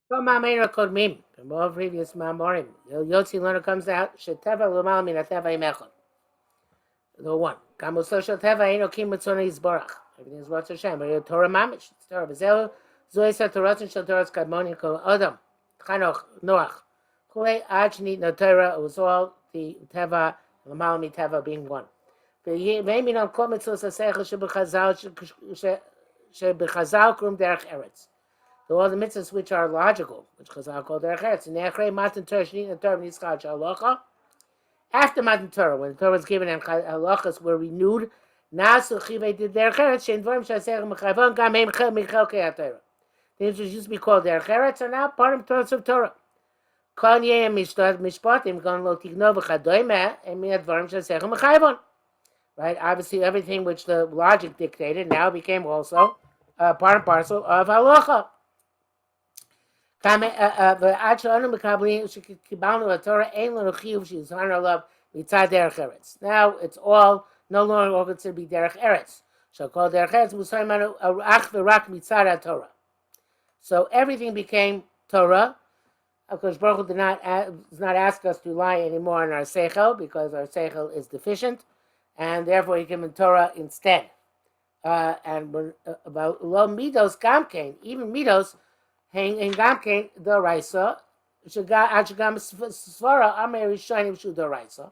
From Mameira Kodmim, from all previous Mamorim. Yotzi learner comes out, Sheteva Lumal Min Ateva Imechon. The one. Kamuso Sheteva Eino Kim Mitzona Yisborach. Everything is Rosh Hashem. But Torah Mamish. It's Torah. Bezel, Zoysa Torah and Torah's Kadmoni Kol Adam. Chanoch, Noach. Kule Ajni No Torah. It was all the Teva, Lumal Mi Teva being one. Maybe not Kol Mitzvah Sasechel Shebechazal Krum Derech Eretz. So all the mitzvahs which are logical, which Chazal called Derech Eretz, and Nechrei Matan Torah Shnit and Torah Nitzchad Shalocha. After Matan Torah, when the Torah was given and halachas were renewed, Nasu Chivei did Derech Eretz. Shein Dvarim Shasech Mechayvon Gam Heim Michelkei HaTorah. Things which used to be called Derech Eretz are now part of Torah of Torah. Kol Yeh Mishpatim Gon Lo Tigno V'Chadoymeh and Min Dvarim Shasech Mechayvon. Right, obviously everything which the logic dictated now became also part and parcel of halacha. Now it's all no longer considered to be derech eretz. So called derech eretz Torah. So everything became Torah. Of course, Baruch Hu does not ask us to lie anymore on our seichel because our seichel is deficient, and therefore He given Torah instead. And about lo midos gamkein, even midos. In Gamkein the Raisa, Ashgam Svara Ameri Shining Shu the Raisa,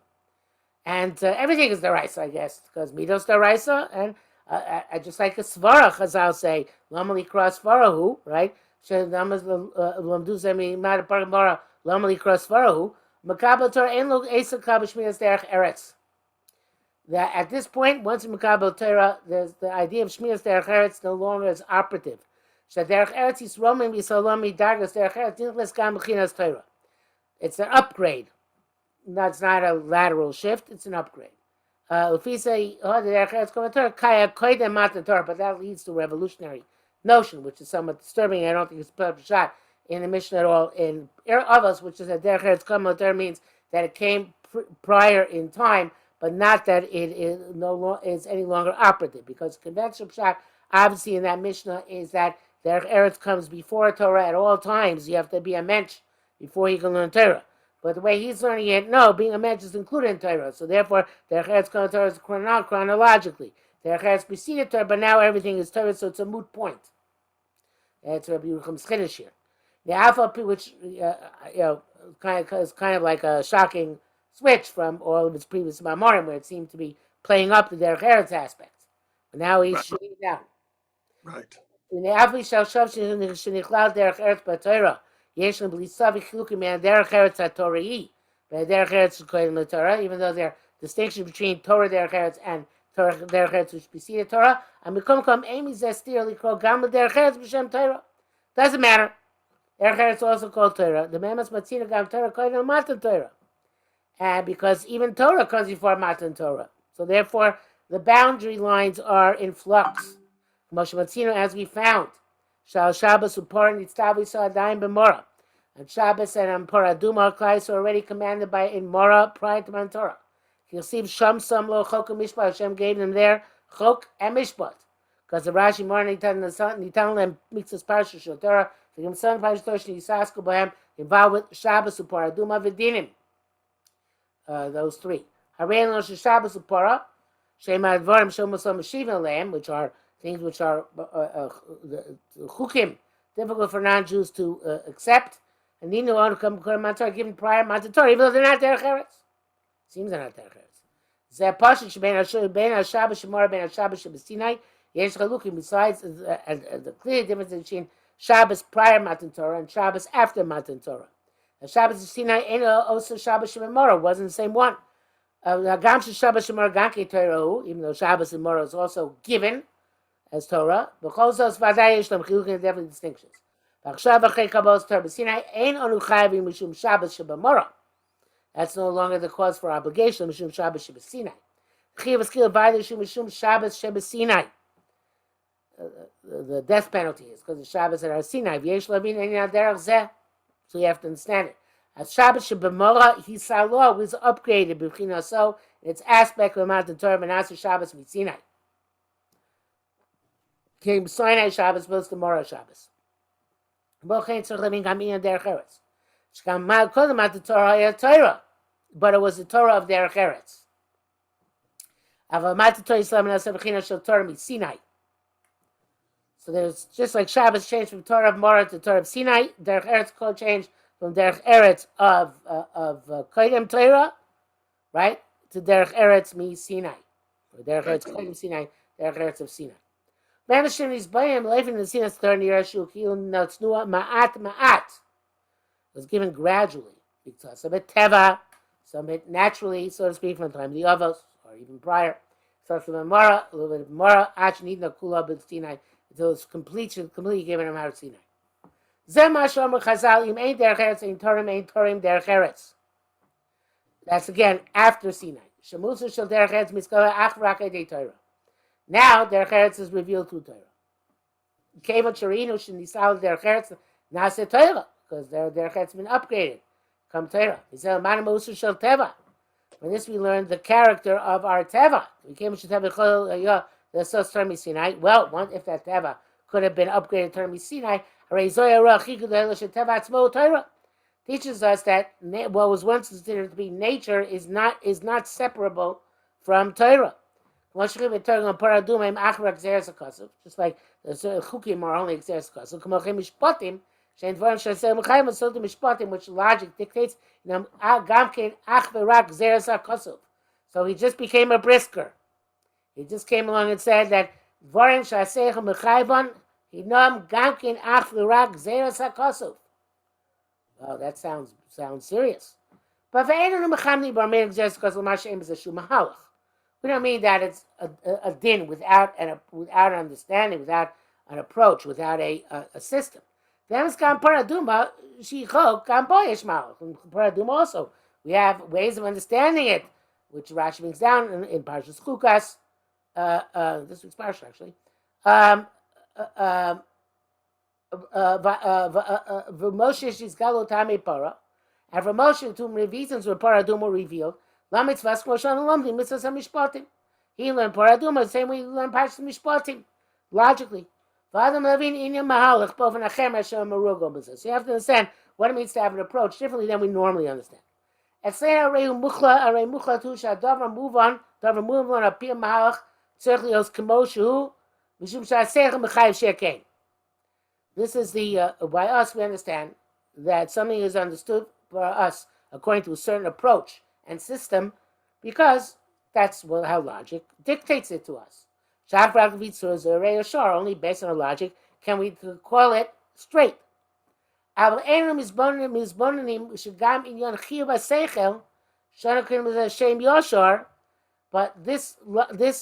and everything is the Raisa, I guess, because Midos the Raisa, and just like a Svara, Chazal say, Lamali Cross Svarahu, right? Lamduzemi Madaparmara, Lamali Cross Svarahu, Makabel Torah Enlog Esa Kabashmias Derech Eretz. That at this point, once in Makabel Torah, the idea of Shmias Derech Eretz no longer is operative. It's an upgrade. That's not a lateral shift, it's an upgrade. But that leads to a revolutionary notion, which is somewhat disturbing. I don't think it's a shot in the Mishnah at all. In Avos, which is that Derech Eretz Komoter means that it came prior in time, but not that it is any longer operative. Because conventional shot, obviously, in that Mishnah is that Derech Eretz comes before Torah at all times. You have to be a mensch before you can learn Torah. But the way he's learning it, no, being a mensch is included in Torah. So therefore, Derech Eretz comes to Torah is chronologically. Derech Eretz preceded Torah, but now everything is Torah, so it's a moot point. That's Rabbi Yerucham's chiddush here. The Alpha, which is kind of like a shocking switch from all of its previous Mamorim, where it seemed to be playing up the Derech Eretz aspect. But now he's shooting it down. Right. In Avli shall shav shenichlal derech eretz b'Torah. Yesh them b'lisav v'chilukim and derech eretz haTorah. But derech eretz is called the Torah, even though there are distinctions between Torah derech eretz and Torah derech eretz which preceded Torah. And mikom kam emi zestir likro gam derech eretz b'shem Torah. Doesn't matter. Derech eretz is also called Torah. The memas matzina gam Torah called Matan Torah. And because even Torah comes before Matan Torah, so therefore the boundary lines are in flux. As we found, Shal Shabbos Upar Nitztavi Sa'adayim B'Mora. And Shabbos and Ampora Duma Klais are already commanded by in Mora prior to Man Torah. You'll see Sham Sam Lo Chok and Mishpat. Hashem gave them there Chok and Mishpat. Because the Rashi Mora Nitan Lem Mitzvahs Parsha Shal Torah. The Gemson Parsha Torah Yisasku Bohem involved with Shabbos Upar Duma V'Dinim. Those three. Harein Lo Shabbos Upara. Shema Advarim Shomosam Shiva Lam, which are things which are the chukim, difficult for non-Jews to accept, and Nino want to come Torah given prior Matan Torah, even though they're not derech eretz. Seems they're not derech eretz. Zeh pasuk shebein Shabbos shemora bein Shabbos shebesinai yesh chalukim. Besides the clear difference between Shabbos prior Matan Torah and Shabbos after Matan Torah. The Shabbos Sinai ain't also Shabbos shemora wasn't the same one. Gam Shabbos shemora ganke Torah, even though Shabbos and Mora is also given as Torah, because those vadayish them chilukim definitely distinctions. V'achshav v'chei kabbalas Torah b'Sinai ein onu chayavim mishum Shabbos shebamora. That's no longer the cause for obligation mishum Shabbos shebesinai. Chiyav v'skil v'aydish mishum Shabbos shebesinai. The death penalty is because the Shabbos at our Sinai. V'yesh lavin ein derech zeh. So you have to understand it. As Shabbos shebamora, Yisrael was upgraded b'china so its aspect of Matan Torah v'nasu Shabbos v'Sinai. Came Sinai Shabbos opposed to Mora Shabbos. But it was the Torah of Derech Eretz. So there's just like Shabbos changed from Torah of Mora to Torah of Sinai, Derech Eretz Kol changed from Derech Eretz of Kodim Torah, right, to Derech Eretz mi Sinai, or Derech Eretz Kodim Sinai, Derech Eretz of Sinai. Manashim is bayim leifin the Sinai Torah Yerushu Kil Natznua Ma'at was given gradually because some it teva, some it naturally, so to speak, from the time of the Avos or even prior. So from the Mara, a little bit of Mara, Ach Nidna Kula B'Sinai Sinai, until it's completely given him out Sinai. Zema Shomer Chazal Im Ein Derech Eretz Ein Torim Derech Eretz. That's again after Sinai. Shemusa Shel Derech Eretz Miskala Ach V'Rak Eidei Torah. Now Derech Eretz is revealed through Torah. Keva Cherinu Shenisal Derech Eretz Nase Torah, because their Derech Eretz has been upgraded. Come Torah. He said Manamusa Shel Teva. From this we learned the character of our Teva. We came to Teva the Sos Termi Sinai. Well, if that Teva could have been upgraded to Termi Sinai, teaches us that what was once considered to be nature is not separable from Torah. Just like the chukim are only exeres mishpatim, which logic dictates. So he just became a brisker. He just came along and said that dvarim shaseicha mechayvan hinam gamkin ach v'rak zeres hakosov. Well, that sounds serious. But we don't mean that it's a din without an understanding, without an approach, without a system. Paraduma also. We have ways of understanding it, which Rashi brings down in Parshas Chukas, this week's Parsha actually. Moshe Shizgalo Tame Para, and for Moshe, to reasons where Paraduma were revealed, Lamitzvas Koshan Lamdi Mitzvahs Mishpatim. He learned Paraduma the same way he learned Parshas Mishpatim, logically. So you have to understand what it means to have an approach differently than we normally understand. This is the by us we understand that something is understood for us according to a certain approach and system because that's how logic dictates it to us. Only based on a logic can we call it straight. But this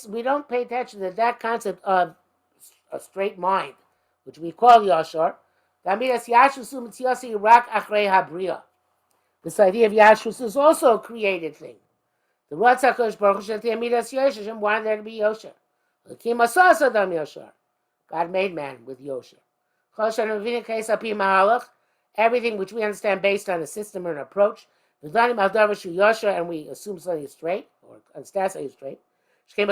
we don't pay attention to that concept of a straight mind, which we call Yashar. This idea of Yashus is also a created thing. The Ratzakash Baruch Hashem wanted there to be Yosher. God made man with Yosher. Everything which we understand based on a system or an approach, and we assume something is straight, or understand something is straight. And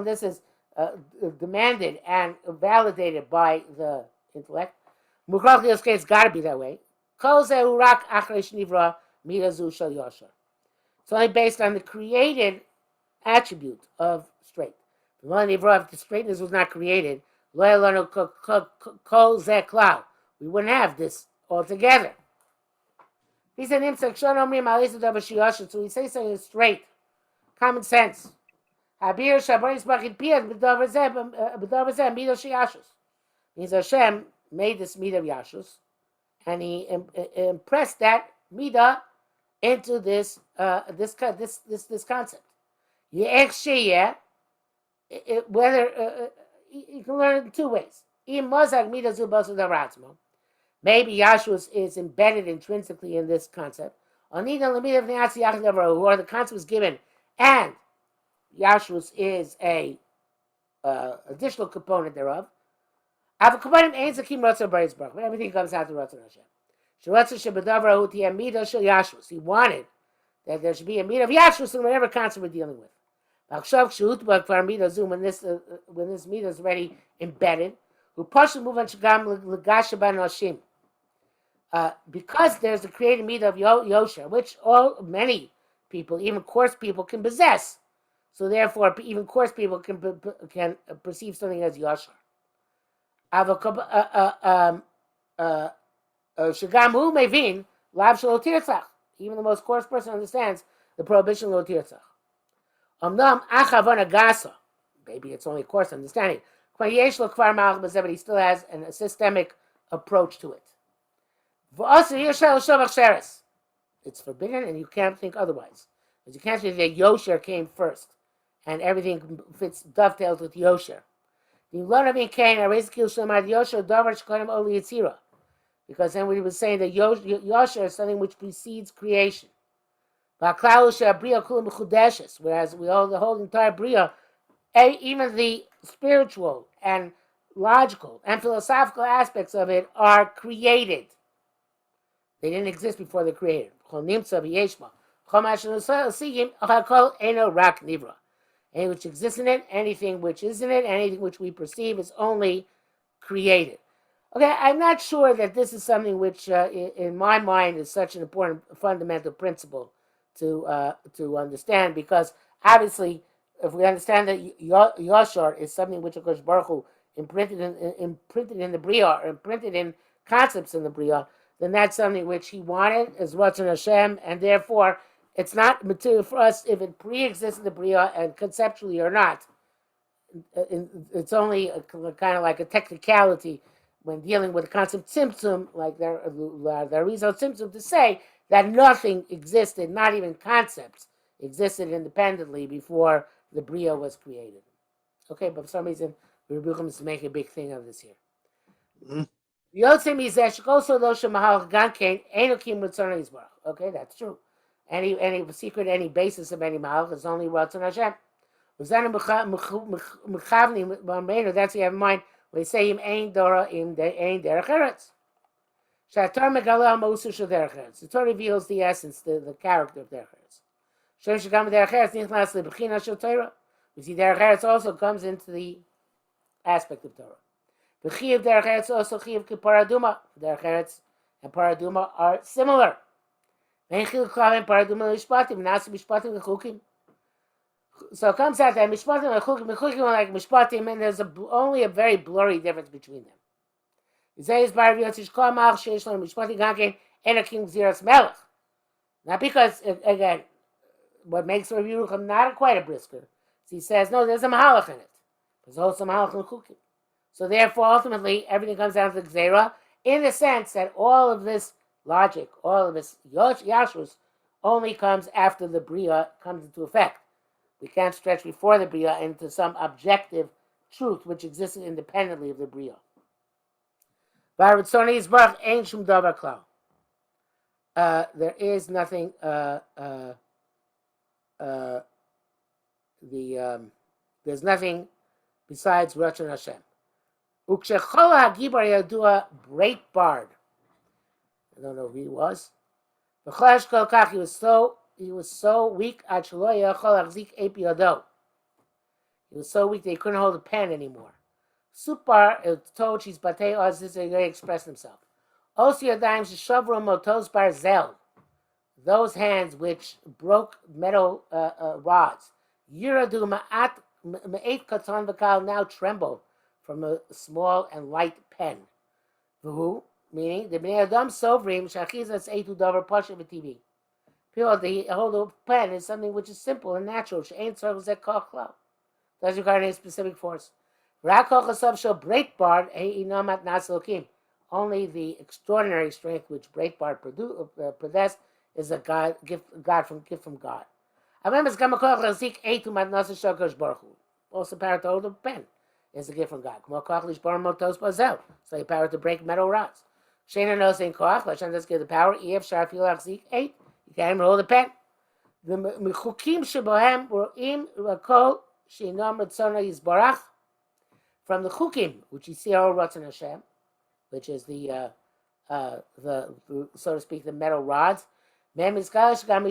this is demanded and validated by the intellect. It's got to be that way. It's only based on the created attribute of straight. If the straightness was not created, we wouldn't have this altogether. He said, so we say something is straight, common sense. Means Hashem made this midah of Yashus, and he impressed that midah into this concept. Whether you can learn it in two ways. Maybe Yashus is embedded intrinsically in this concept, or the concept was given, and Yashus is a additional component thereof. But everything comes out to Ratzon Hashem. He wanted that there should be a midah of Yashus in whatever concept we're dealing with. When this midah is already embedded, Who partially move on Shagam Legasha Banoshim. Because there's the created meat of Yosher, which many people, even coarse people, can possess. So therefore, even coarse people can perceive something as Yosher. Shagamu Mevin, Lav Shalo Tirtzach. Even the most coarse person understands the prohibition of Tirtzach. Omnam Achavana Gasa. Maybe it's only coarse understanding. But he still has a systemic approach to it. It's forbidden, and you can't think otherwise. But you can't say that Yosher came first, and everything dovetails with Yosher. Because then we were saying that Yosher is something which precedes creation. Whereas we hold the whole entire Bria, even the spiritual and logical and philosophical aspects of it are created. They didn't exist before they created. Anything which exists in it, anything which isn't it, anything which we perceive is only created. Okay, I'm not sure that this is something which, in my mind, is such an important fundamental principle to understand, because obviously, if we understand that Yashar is something which Hakadosh Baruch Hu imprinted in the Bria, or imprinted in concepts in the Bria, then that's something which He wanted, is Ratzon Hashem, and therefore it's not material for us if it pre-exists in the Bria and conceptually or not. It's only kind of like a technicality when dealing with the concept symptom, like there is no symptom to say that nothing existed, not even concepts existed independently before the Bria was created. Okay, but for some reason, Yerucham is making a big thing of this here. Okay, that's true. Any secret, any basis of any mahal is only Ratzon Hashem. That's what you have in mind when you say im ein dora im ein derech eretz. Shatar megala ma'usu shel derech eretz. The Torah reveals the essence, the character of derech eretz. Shem shegam derech eretz nichnas lebechina shel Torah. We see derech eretz also comes into the aspect of Torah. The chiyuv derech eretz also chiyuv keparaduma. Derech eretz and paraduma are similar. Ein chiluk klavim paraduma l'mishpatim, nasu mishpatim l'chukim. So it comes out that mishpatim and chukim are like mishpatim, and there's only a very blurry difference between them. Not because, again, what makes Rabbi Yerucham not quite a brisker, he says, no, there's a mahalach in it. There's also a mahalach in chukim. So therefore, ultimately, everything comes down to the gzeira, in the sense that all of this logic, all of this yashrus, only comes after the bria comes into effect. We can't stretch before the Bria into some objective truth which existed independently of the Bria. There is nothing. There's nothing besides Ratzon Hashem. Breitbard. I don't know who he was. He was so weak, he was so weak that he couldn't hold a pen anymore. Supar, it's told she's batei oz, this is how he expressed himself. Osiyadaim sheshavru motos barzel, those hands which broke metal rods. Yiradu ma'at me'et katon v'kal, now tremble from a small and light pen. V'hu, meaning, the bnei adam sovrim shachizas eitu davar pasha v'tivi. People, the whole pen is something which is simple and natural. Doesn't require any specific force. Only the extraordinary strength which Breitbart possessed is a gift from God. Also, power to hold a pen is a gift from God. So you power to break metal rods. Shana knows in koach. Hashem does give the power. You can't even hold a pen. The mechukim shebohem ro'im l'kol she'inam ratzona yizbarach. From the chukim, which you see all Ratzon Hashem, which is the so to speak, the metal rods. We see also that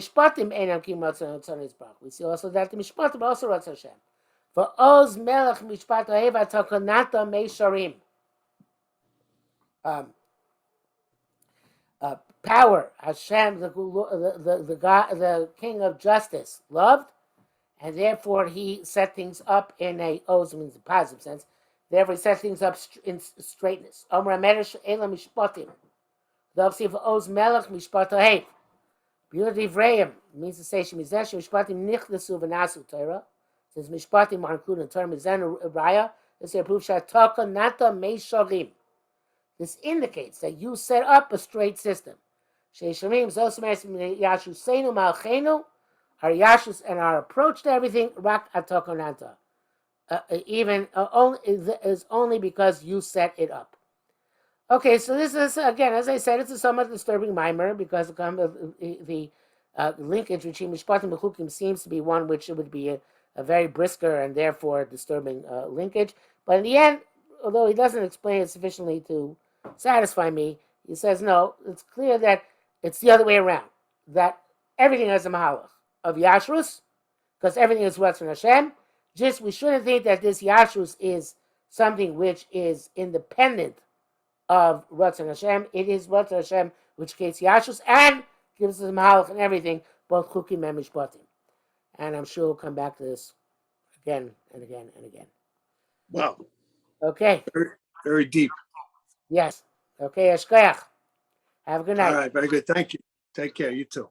the mishpatim also Ratzon Hashem. For oz melech mishpat oheva takonata meisharim. um, power Hashem, the God, the King of Justice, loved, and therefore he set things up in a oz means a positive sense. Therefore, he set things up in straightness. Omer Amedesh Elam Mishpatim. The for oz Melech Mishpatohev. Beauty Vrayim means to say Shemizesh Mishpatim Nichlesu V'Nasu Torah. Since Mishpatim are included in Torah Mizen Raya, this here proves Shataka Nata Meishalim. This indicates that you set up a straight system. Sheishamim Zosamer Yashu Seinu Malchenu, our Yashus and our approach to everything, Rak Atoko Nata. Even only is only because you set it up. Okay, so this is, again, as I said, it's a somewhat disturbing mimer because the linkage between Mishpatim and Chukim seems to be one which would be a very brisker and therefore disturbing linkage. But in the end, although he doesn't explain it sufficiently to satisfy me, he says, no, it's clear that it's the other way around, that everything has a mahalach of Yashrus, because everything is what's from Hashem. Just we shouldn't think that this Yashrus is something which is independent of Ratzon Hashem. It is Ratzon Hashem which creates Yashus and gives us Mahalach and everything, both Chukim and Mishpatim. And I'm sure we'll come back to this again and again and again. Wow. Okay. Very, very deep. Yes. Okay, Eshkoyach. Have a good night. All right, very good. Thank you. Take care. You too.